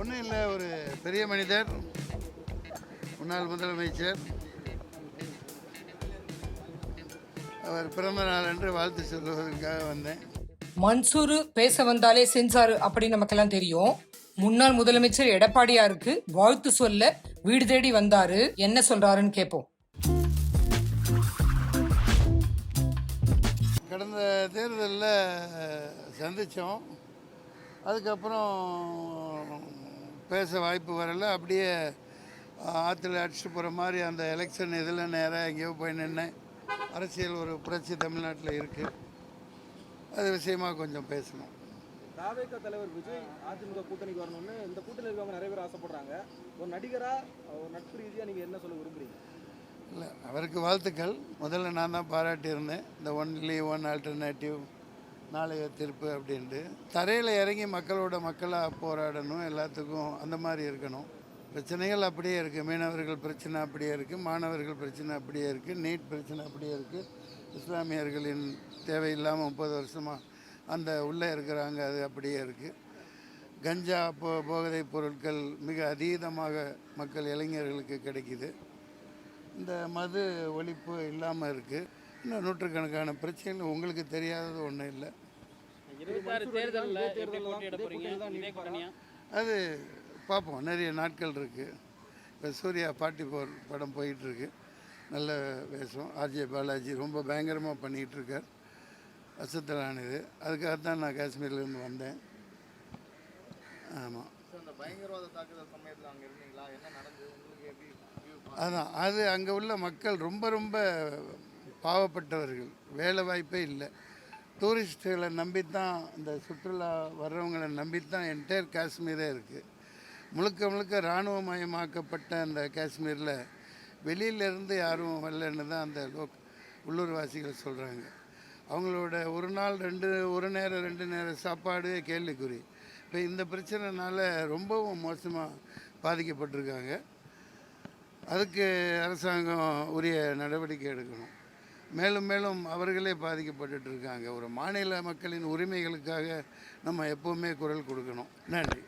ஒன்றும் இல்லை, ஒரு பெரிய மனிதர், முன்னாள் முதலமைச்சர், அவர் பிறந்த நாள் என்று வாழ்த்து சொல்வதற்காக வந்தேன். மன்சூர் பேச வந்தாலே சென்சார் அப்படின்னு நமக்கெல்லாம் தெரியும். முன்னாள் முதலமைச்சர் எடப்பாடியாருக்கு வாழ்த்து சொல்ல வீடு தேடி வந்தாரு. என்ன சொல்றாருன்னு கேட்போம். கடந்த தேர்தலில் சந்தித்தோம். அதுக்கப்புறம் பேச வாய்ப்பு வரல. அப்படியே ஆற்றுல அடிச்சுட்டு போகிற மாதிரி அந்த எலெக்ஷன் இதில் நேராக எங்கேயோ போய் நின்னேன். அரசியல் ஒரு புரட்சி தமிழ்நாட்டில் இருக்குது, அது விஷயமாக கொஞ்சம் பேசணும். தாவேக தலைவர் விஜய் அதிமுக கூட்டணிக்கு வரணும்னு இந்த கூட்டணியில் இருக்கவங்க நிறைய பேர் ஆசைப்படுறாங்க. ஒரு நடிகராக ஒரு நட்பு ரீதியாக நீங்கள் என்ன சொல்ல விரும்புகிறீங்க? இல்லை, அவருக்கு வாழ்த்துக்கள். முதல்ல நான் தான் பாராட்டியிருந்தேன், இந்த ஒன்லி ஒன் ஆல்டர்னேட்டிவ் நாளைய தீர்ப்பு அப்படின்ட்டு. தரையில் இறங்கி மக்களாக போராடணும், எல்லாத்துக்கும் அந்த மாதிரி இருக்கணும். பிரச்சனைகள் அப்படியே இருக்குது. மீனவர்கள் பிரச்சனை அப்படியே இருக்குது, மாணவர்கள் பிரச்சனை அப்படியே இருக்குது, நீட் பிரச்சனை அப்படியே இருக்குது, இஸ்லாமியர்களின் தேவையில்லாமல் 30 வருஷமாக அந்த உள்ளே இருக்கிறாங்க, அது அப்படியே இருக்குது. கஞ்சா போதைப் பொருட்கள் மிக அதீதமாக மக்கள் இளைஞர்களுக்கு கிடைக்கிது. இந்த மது ஒழிப்பு இல்லாமல் இருக்குது. இன்னும் நூற்றுக்கணக்கான பிரச்சனைகள் உங்களுக்கு தெரியாதது ஒன்றும் இல்லை. அது பார்ப்போம், நிறைய நாட்கள் இருக்குது. இப்போ சூர்யா 44 படம் போயிட்டுருக்கு, நல்ல வேஷம். ஆர்ஜே பாலாஜி ரொம்ப பயங்கரமாக பண்ணிகிட்ருக்கார், அசத்தலானது. அதுக்காகத்தான் நான் காஷ்மீர்லேருந்து வந்தேன். ஆமாம், அதான் அது அங்கே உள்ள மக்கள் ரொம்ப ரொம்ப பாவப்பட்டவர்கள், வேலை வாய்ப்பே இல்லை. டூரிஸ்ட்டுகளை நம்பித்தான், இந்த சுற்றுலா வர்றவங்களை நம்பித்தான் என்டையர் காஷ்மீரே இருக்குது. முழுக்க முழுக்க இராணுவமயமாக்கப்பட்ட அந்த காஷ்மீரில் வெளியிலேருந்து யாரும் வரலன்னு தான் அந்த உள்ளூர்வாசிகள் சொல்கிறாங்க. அவங்களோட ஒரு நேரம் 2 நேரம் சாப்பாடு கேள்விக்குறி. இப்போ இந்த பிரச்சனைனால ரொம்பவும் மோசமாக பாதிக்கப்பட்டிருக்காங்க. அதுக்கு அரசாங்கம் உரிய நடவடிக்கை எடுக்கணும். மேலும் மேலும் அவர்களே பாதிக்கப்பட்டு இருக்காங்க. ஒரு மாநில மக்களின் உரிமைகளுக்காக நம்ம எப்போவுமே குரல் கொடுக்கணும். நன்றி.